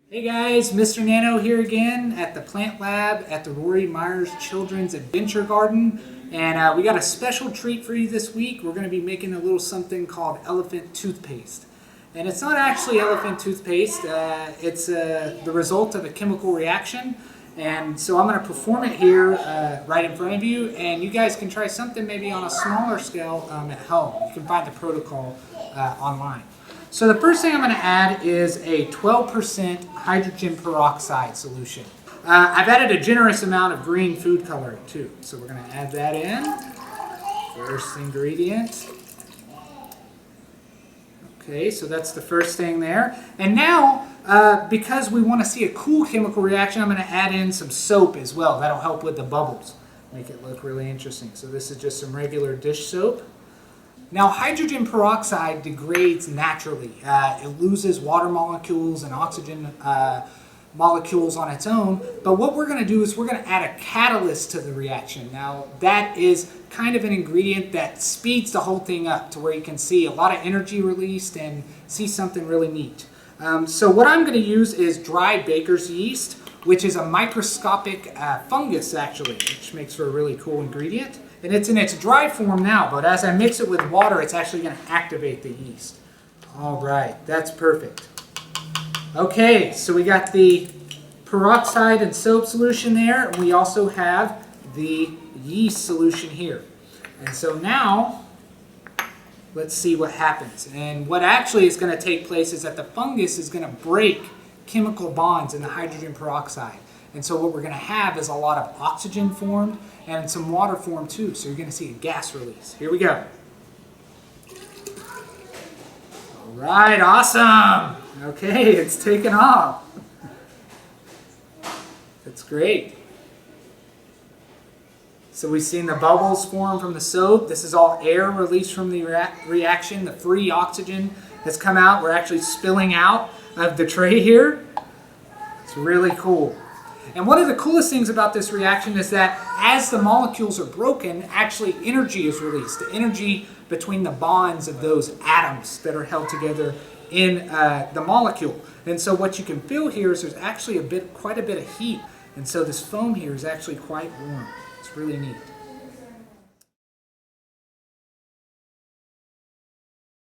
Hey guys, Mr. Nano here again at the plant lab at the Rory Meyers Children's Adventure Garden, and we got a special treat for you this week. We're going to be making a little something called elephant toothpaste. And it's not actually elephant toothpaste, it's the result of a chemical reaction. And so I'm going to perform it here right in front of you, and you guys can try something maybe on a smaller scale at home. You can find the protocol online. So the first thing I'm going to add is a 12% hydrogen peroxide solution. I've added a generous amount of green food coloring too. So we're going to add that in. First ingredient. Okay, so that's the first thing there. And now, because we want to see a cool chemical reaction, I'm going to add in some soap as well. That'll help with the bubbles. Make it look really interesting. So this is just some regular dish soap. Now, hydrogen peroxide degrades naturally. It loses water molecules and oxygen molecules on its own. But what we're going to do is we're going to add a catalyst to the reaction. Now, that is kind of an ingredient that speeds the whole thing up to where you can see a lot of energy released and see something really neat. So what I'm going to use is dry baker's yeast, which is a microscopic fungus actually, which makes for a really cool ingredient. And it's in its dry form now, but as I mix it with water, it's actually going to activate the yeast. All right, that's perfect. Okay, so we got the peroxide and soap solution there, and we also have the yeast solution here. And so now, let's see what happens. And what actually is going to take place is that the fungus is going to break chemical bonds in the hydrogen peroxide. And so what we're going to have is a lot of oxygen formed and some water formed too. So you're going to see a gas release. Here we go. All right, awesome. Okay, it's taken off. That's great. So we've seen the bubbles form from the soap. This is all air released from the reaction. The free oxygen that's come out. We're actually spilling out of the tray here. It's really cool. And one of the coolest things about this reaction is that as the molecules are broken, actually energy is released. The energy between the bonds of those atoms that are held together in the molecule. And so what you can feel here is there's actually quite a bit of heat. And so this foam here is actually quite warm. It's really neat.